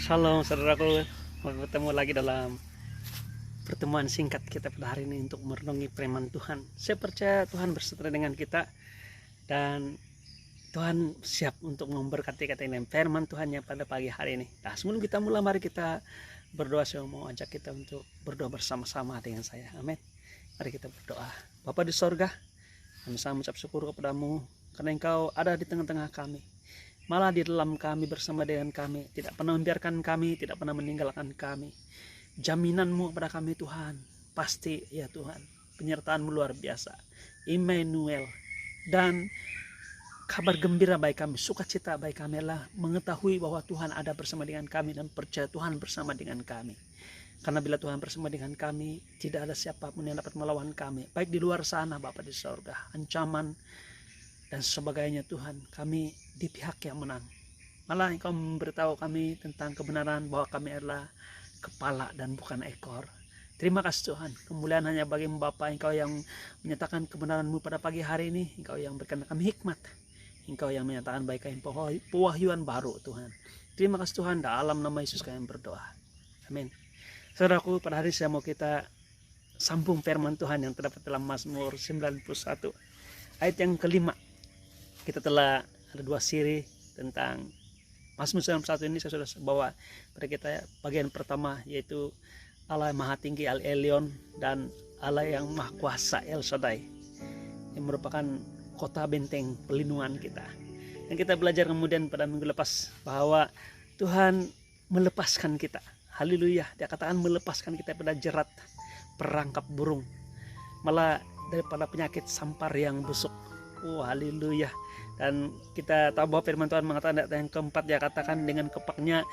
Shalom saudaraku, bertemu lagi dalam pertemuan singkat kita pada hari ini untuk merenungi firman Tuhan. Saya percaya Tuhan berserta dengan kita dan Tuhan siap untuk memberkati kita dengan firman Tuhannya pada pagi hari ini. Nah, sebelum kita mulai, mari kita berdoa. Saya mau ajak kita untuk berdoa bersama-sama dengan saya. Amin. Mari kita berdoa. Bapa di sorga, kami sangat mengucap syukur kepadamu karena Engkau ada di tengah-tengah kami. Malah di dalam kami, bersama dengan kami, tidak pernah membiarkan kami, tidak pernah meninggalkan kami. Jaminanmu kepada kami Tuhan, pasti ya Tuhan, penyertaanmu luar biasa. Immanuel. Dan kabar gembira bagi kami, sukacita bagi kami adalah mengetahui bahwa Tuhan ada bersama dengan kami dan percaya Tuhan bersama dengan kami. Karena bila Tuhan bersama dengan kami, tidak ada siapapun yang dapat melawan kami. Baik di luar sana, Bapa di sorga, ancaman dan sebagainya Tuhan, kami di pihak yang menang. Malah Engkau memberitahu kami tentang kebenaran bahwa kami adalah kepala dan bukan ekor. Terima kasih Tuhan, kemuliaan hanya bagi Bapa. Engkau yang menyatakan kebenaran-Mu pada pagi hari ini. Engkau yang berikan kami hikmat. Engkau yang menyatakan baik kami pewahyuan baru Tuhan. Terima kasih Tuhan, dalam nama Yesus kami berdoa. Amin. Saudaraku, pada hari ini saya mau kita sambung firman Tuhan yang terdapat dalam Mazmur 91 ayat yang kelima. Kita telah ada dua siri tentang Mazmur 91 ini. Saya sudah bawa pada kita bagian pertama, yaitu Allah yang Maha Tinggi, Al Elyon, dan Allah yang Maha Kuasa, El Shaddai, yang merupakan kota benteng pelindungan kita. Dan kita belajar kemudian pada minggu lepas bahwa Tuhan melepaskan kita. Haleluya, Dia katakan melepaskan kita pada jerat perangkap burung, malah daripada penyakit sampar yang busuk. Oh haleluya. Dan kita tahu bahwa firman Tuhan mengatakan yang keempat, Dia katakan dengan kepaknya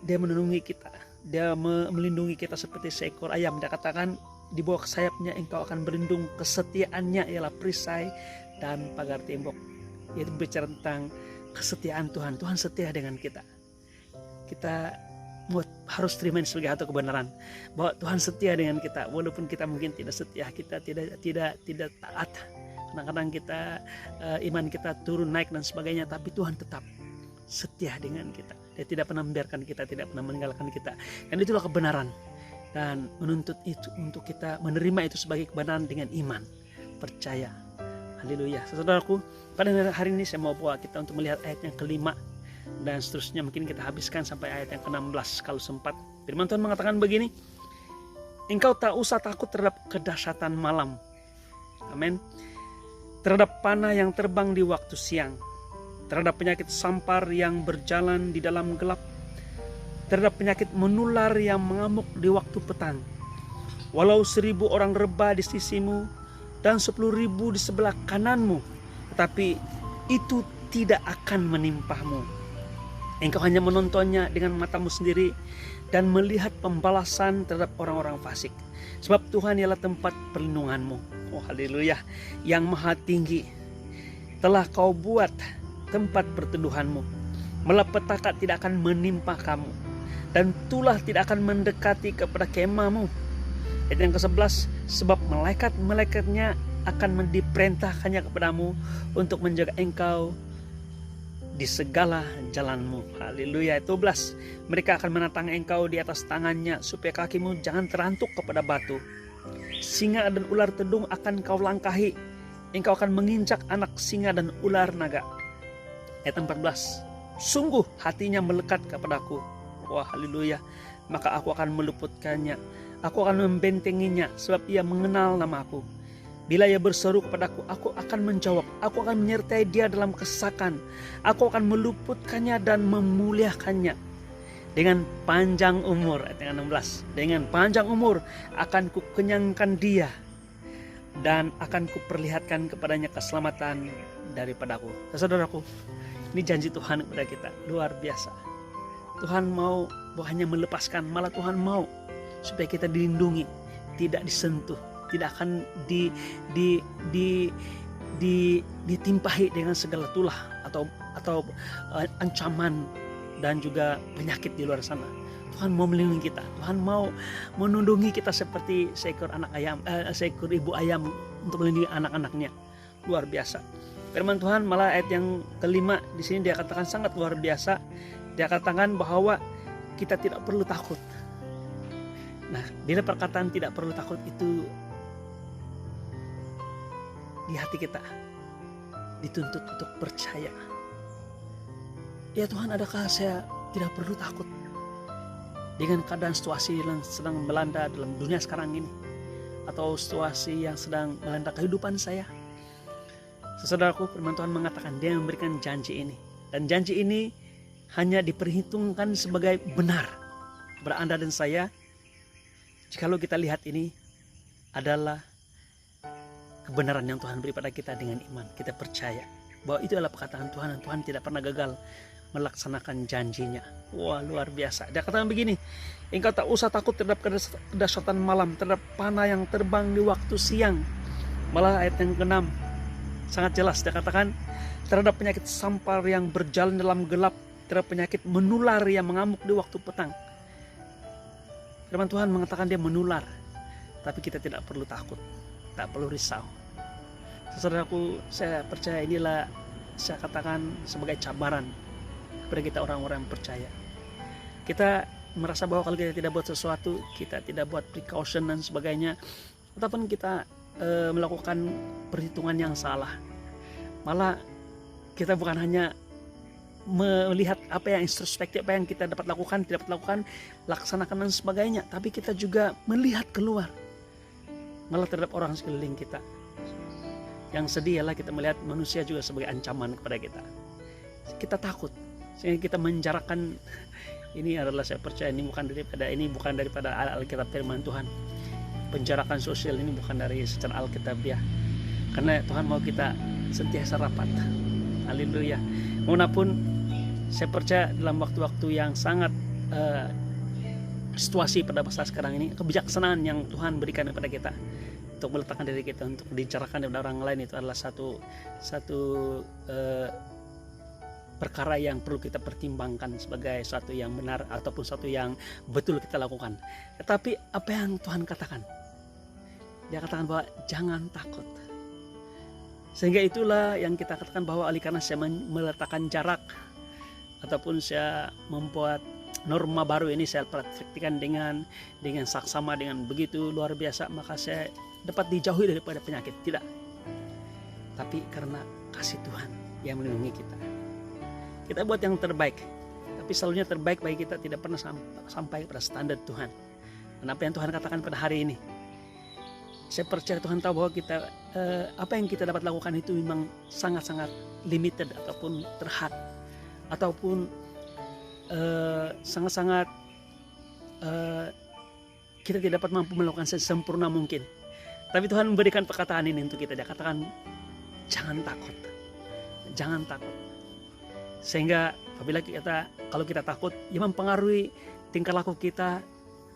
Dia melindungi kita, Dia melindungi kita seperti seekor ayam. Dia katakan di bawah sayapnya engkau akan berlindung, kesetiaannya ialah perisai dan pagar tembok. Yaitu bicara tentang kesetiaan Tuhan. Tuhan setia dengan kita. Kita harus terima sebagai satu kebenaran bahwa Tuhan setia dengan kita, walaupun kita mungkin tidak setia, kita tidak taat. Kadang-kadang kita iman kita turun naik dan sebagainya, tapi Tuhan tetap setia dengan kita. Dia tidak pernah membiarkan kita, tidak pernah meninggalkan kita. Dan itulah kebenaran, dan menuntut itu untuk kita menerima itu sebagai kebenaran dengan iman, percaya. Haleluya. Saudaraku, pada hari ini saya mau bawa kita untuk melihat ayat yang kelima dan seterusnya. Mungkin kita habiskan sampai ayat yang ke-16 kalau sempat. Firman Tuhan mengatakan begini, engkau tak usah takut terhadap kedahsyatan malam. Amin. Terhadap panah yang terbang di waktu siang, terhadap penyakit sampar yang berjalan di dalam gelap, terhadap penyakit menular yang mengamuk di waktu petang. Walau 1000 orang rebah di sisimu dan 10.000 di sebelah kananmu, tetapi itu tidak akan menimpamu. Engkau hanya menontonnya dengan matamu sendiri dan melihat pembalasan terhadap orang-orang fasik. Sebab Tuhan ialah tempat perlindunganmu. Oh haleluya. Yang Maha Tinggi telah kau buat tempat berteduhanmu. Malapetaka tidak akan menimpa kamu, dan tulah tidak akan mendekati kepada kemahmu. Ayat yang ke-11, sebab malaikat-malaikatnya akan diperintahkannya kepadamu untuk menjaga engkau di segala jalanmu. Haleluya. 12, mereka akan menatang engkau di atas tangannya supaya kakimu jangan terantuk kepada batu. Singa dan ular tedung akan kau langkahi, engkau akan menginjak anak singa dan ular naga. Ayat 14, sungguh hatinya melekat kepadaku. Wah haleluya. Maka aku akan meluputkannya, aku akan membentenginya, sebab ia mengenal namaku. Bila ia berseru kepadaku, aku akan menjawab. Aku akan menyertai dia dalam kesesakan. Aku akan meluputkannya dan memuliakannya. Dengan panjang umur, ayat yang 16, dengan panjang umur akan kukenyangkan dia, dan akan kuperlihatkan kepadanya keselamatan daripadaku. Saudaraku, ini janji Tuhan kepada kita, luar biasa. Tuhan mau bukan hanya melepaskan, malah Tuhan mau supaya kita dilindungi, tidak disentuh, tidak akan ditimpahi dengan segala tulah atau ancaman dan juga penyakit di luar sana. Tuhan mau melindungi kita. Tuhan mau menundungi kita seperti seekor ibu ayam untuk melindungi anak-anaknya. Luar biasa. Firman Tuhan malah ayat yang kelima di sini dia katakan sangat luar biasa. Dia katakan bahwa kita tidak perlu takut. Nah, bila perkataan tidak perlu takut itu di hati kita dituntut untuk percaya. Ya Tuhan, adakah saya tidak perlu takut dengan keadaan situasi yang sedang melanda dalam dunia sekarang ini, atau situasi yang sedang melanda kehidupan saya? Saudaraku, firman Tuhan mengatakan Dia memberikan janji ini, dan janji ini hanya diperhitungkan sebagai benar kepada Anda dan saya jikalau kita lihat ini adalah kebenaran yang Tuhan beri pada kita dengan iman. Kita percaya bahwa itu adalah perkataan Tuhan, dan Tuhan tidak pernah gagal melaksanakan janjinya. Wah, luar biasa. Dia katakan begini, engkau tak usah takut terhadap kedahsyatan malam, terhadap panah yang terbang di waktu siang. Malah ayat yang ke-6 sangat jelas, dia katakan terhadap penyakit sampar yang berjalan dalam gelap, terhadap penyakit menular yang mengamuk di waktu petang. Firman Tuhan mengatakan Dia menular, tapi kita tidak perlu takut, tak perlu risau. Saudaraku, saya percaya inilah saya katakan sebagai cabaran kepada kita orang-orang yang percaya. Kita merasa bahwa kalau kita tidak buat sesuatu, kita tidak buat precaution dan sebagainya, ataupun kita melakukan perhitungan yang salah, malah kita bukan hanya melihat apa yang introspektif, apa yang kita dapat lakukan, tidak dapat lakukan, laksanakan dan sebagainya, tapi kita juga melihat keluar, malah terhadap orang sekeliling kita. Yang sedih ialah kita melihat manusia juga sebagai ancaman kepada kita. Kita takut, sehingga kita menjarakan. Ini adalah, saya percaya ini bukan daripada Alkitab firman Tuhan. Penjarakan sosial ini bukan dari secara Alkitabiah, karena Tuhan mau kita sentiasa rapat. Haleluya. Maupun saya percaya dalam waktu-waktu yang sangat situasi pada masa sekarang ini, kebijaksanaan yang Tuhan berikan kepada kita untuk meletakkan diri kita untuk dibicarakan kepada orang lain, itu adalah satu perkara yang perlu kita pertimbangkan sebagai sesuatu yang benar ataupun sesuatu yang betul kita lakukan. Tetapi apa yang Tuhan katakan? Dia katakan bahwa jangan takut. Sehingga itulah yang kita katakan bahwa oleh karena saya meletakkan jarak ataupun saya membuat norma baru ini, saya praktikkan dengan saksama, dengan begitu luar biasa, maka saya dapat dijauhi daripada penyakit. Tidak, tapi karena kasih Tuhan yang melindungi kita. Kita buat yang terbaik, tapi selalunya terbaik bagi kita tidak pernah sampai pada standar Tuhan. Dan apa yang Tuhan katakan pada hari ini, saya percaya Tuhan tahu bahwa kita apa yang kita dapat lakukan itu memang sangat-sangat limited ataupun terhad, ataupun sangat-sangat kita tidak dapat mampu melakukan sesempurna mungkin. Tapi Tuhan memberikan perkataan ini untuk kita. Dia katakan jangan takut, jangan takut. Sehingga apabila kalau kita takut, ya mempengaruhi tingkah laku kita,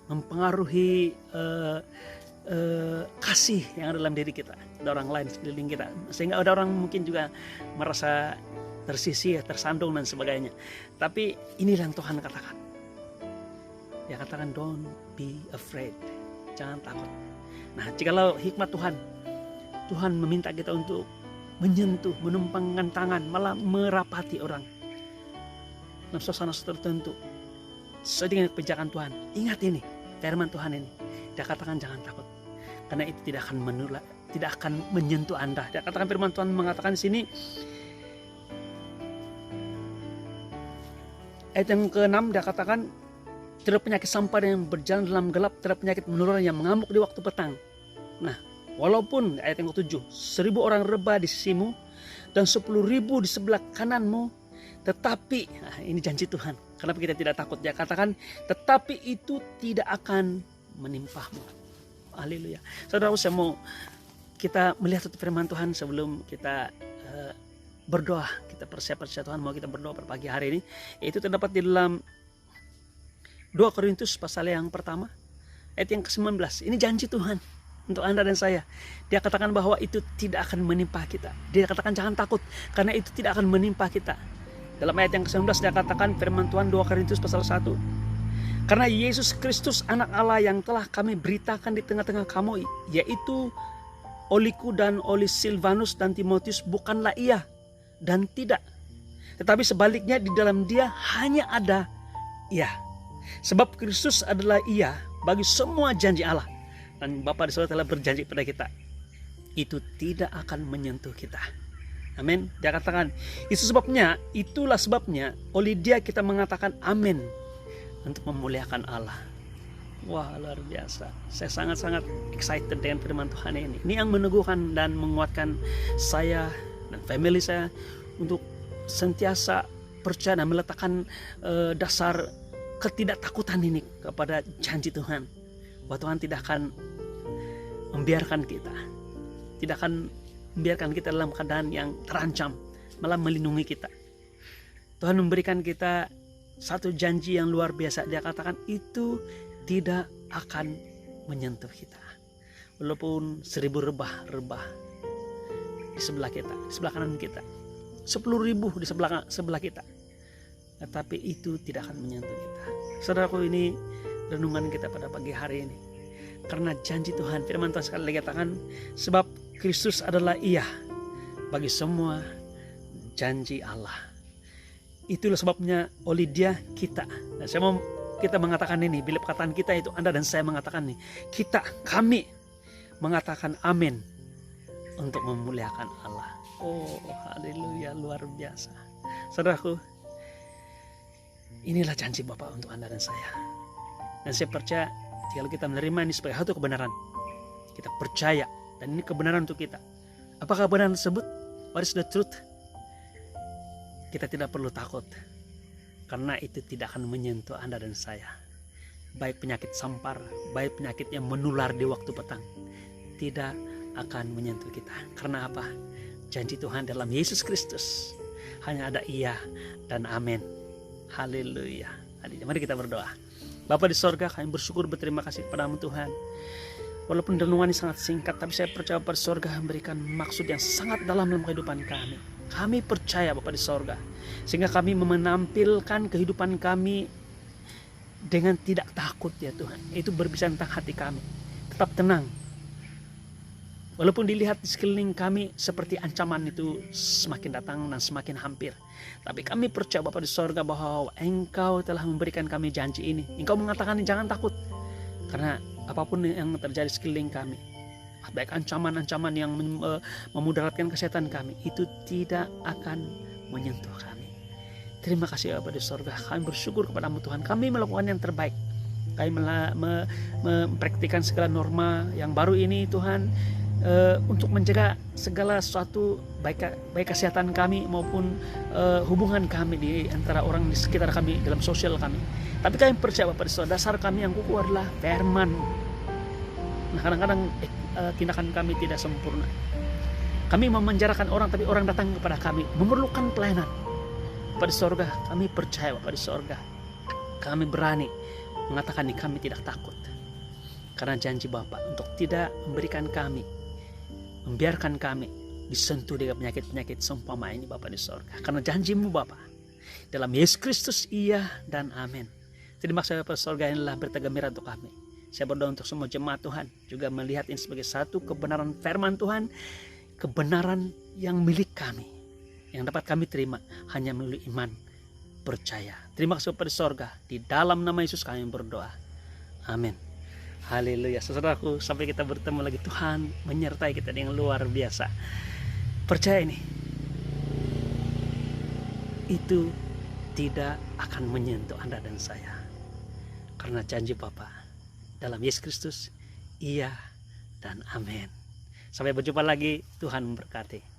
mempengaruhi kasih yang ada dalam diri kita, ada orang lain sekeliling kita, sehingga ada orang mungkin juga merasa tersisih, tersandung dan sebagainya. Tapi inilah yang Tuhan katakan. Dia katakan don't be afraid, jangan takut. Nah, jikalau hikmat Tuhan meminta kita untuk menyentuh, menumpangkan tangan, malah merapati orang dalam suasana tertentu sesuai dengan kebijakan Tuhan. Ingat ini, firman Tuhan ini. Dia katakan jangan takut, karena itu tidak akan menular, tidak akan menyentuh Anda. Dia katakan firman Tuhan mengatakan di sini, ayat yang ke-6, dia katakan terhadap penyakit sampar yang berjalan dalam gelap, terhadap penyakit menular yang mengamuk di waktu petang. Nah, walaupun ayat yang ke-7, 1.000 orang rebah di sisimu dan 10.000 di sebelah kananmu, tetapi, nah ini janji Tuhan. Kenapa kita tidak takut? Dia katakan, tetapi itu tidak akan menimpahmu. Haleluya. Saudara, saya mau kita melihat satu firman Tuhan sebelum kita berdoa. Kita persiapkan Tuhan mau kita berdoa pada pagi hari ini. Yaitu terdapat di dalam 2 Korintus pasal yang pertama, ayat yang ke-19. Ini janji Tuhan untuk Anda dan saya. Dia katakan bahwa itu tidak akan menimpa kita. Dia katakan jangan takut, karena itu tidak akan menimpa kita. Dalam ayat yang ke-19 dia katakan firman Tuhan 2 Korintus pasal 1. Karena Yesus Kristus anak Allah yang telah kami beritakan di tengah-tengah kamu, yaitu oliku dan oli Silvanus dan Timotius, bukanlah ia dan tidak, Tetapi sebaliknya di dalam Dia hanya ada Ia. Sebab Kristus adalah Ia bagi semua janji Allah. Dan Bapa di surga telah berjanji pada kita, itu tidak akan menyentuh kita. Amin. Dia katakan, itulah sebabnya oleh Dia kita mengatakan amin, untuk memuliakan Allah. Wah, luar biasa. Saya sangat-sangat excited dengan firman Tuhan ini. Ini yang meneguhkan dan menguatkan saya dan family saya untuk sentiasa percaya dan meletakkan dasar ketidaktakutan ini kepada janji Tuhan, bahwa Tuhan tidak akan membiarkan kita, tidak akan membiarkan kita dalam keadaan yang terancam, malah melindungi kita. Tuhan memberikan kita satu janji yang luar biasa. Dia katakan itu tidak akan menyentuh kita, walaupun 1000 rebah di sebelah kita, di sebelah kanan kita, 10.000 di sebelah kita, tetapi itu tidak akan menyentuh kita. Saudaraku, ini renungan kita pada pagi hari ini. Karena janji Tuhan, firman Tuhan sekali lagi katakan, sebab Kristus adalah Ia bagi semua janji Allah. Itulah sebabnya oleh Dia kita. Dan kita mengatakan ini, bila perkataan kita itu Anda dan saya mengatakan ini, kami mengatakan amin untuk memuliakan Allah. Oh, haleluya, luar biasa. Saudaraku, inilah janji Bapa untuk Anda dan saya. Dan saya percaya kalau kita menerima ini sebagai satu kebenaran, kita percaya dan ini kebenaran untuk kita. Apakah kebenaran tersebut? What is the truth? Kita tidak perlu takut, karena itu tidak akan menyentuh Anda dan saya. Baik penyakit sampar, baik penyakit yang menular di waktu petang, tidak akan menyentuh kita. Karena apa? Janji Tuhan dalam Yesus Kristus hanya ada Iya dan amin. Haleluya. Mari kita berdoa. Bapa di sorga, kami bersyukur, berterima kasih kepadamu Tuhan. Walaupun renungan ini sangat singkat, tapi saya percaya Bapa di sorga memberikan maksud yang sangat dalam kehidupan kami. Kami percaya Bapa di sorga, sehingga kami menampilkan kehidupan kami dengan tidak takut ya Tuhan. Itu berbicara tentang hati kami. Tetap tenang. Walaupun dilihat di sekeliling kami seperti ancaman itu semakin datang dan semakin hampir, tapi kami percaya Bapa di sorga bahwa Engkau telah memberikan kami janji ini. Engkau mengatakan jangan takut, karena apapun yang terjadi sekeliling kami, baik ancaman-ancaman yang memudaratkan kesehatan kami, itu tidak akan menyentuh kami. Terima kasih Bapa di sorga. Kami bersyukur kepadamu Tuhan. Kami melakukan yang terbaik. Kami mempraktikkan segala norma yang baru ini Tuhan, untuk menjaga segala sesuatu, baik kesehatan kami maupun hubungan kami di antara orang di sekitar kami, dalam sosial kami. Tapi kami percaya Bapak, dasar kami yang kukuh adalah firman. Nah, kadang-kadang tindakan kami tidak sempurna. Kami memenjarakan orang, tapi orang datang kepada kami memerlukan pelayanan. Bapak di sorga, kami percaya Bapak di sorga, kami berani mengatakan ini, kami tidak takut. Karena janji Bapak untuk tidak membiarkan kami disentuh dengan penyakit-penyakit seumpama ini Bapa di sorga. Karena janjimu Bapa dalam Yesus Kristus Iya dan amin. Terima kasih Bapa di sorga, inilah berita gembira untuk kami. Saya berdoa untuk semua jemaat Tuhan juga melihat ini sebagai satu kebenaran firman Tuhan, kebenaran yang milik kami, yang dapat kami terima hanya melalui iman percaya. Terima kasih Bapa di sorga, di dalam nama Yesus kami berdoa, amin. Haleluya. Saudaraku, sampai kita bertemu lagi, Tuhan menyertai kita dengan luar biasa. Percaya ini, itu tidak akan menyentuh Anda dan saya, karena janji Bapa dalam Yesus Kristus Iya dan amin. Sampai berjumpa lagi, Tuhan memberkati.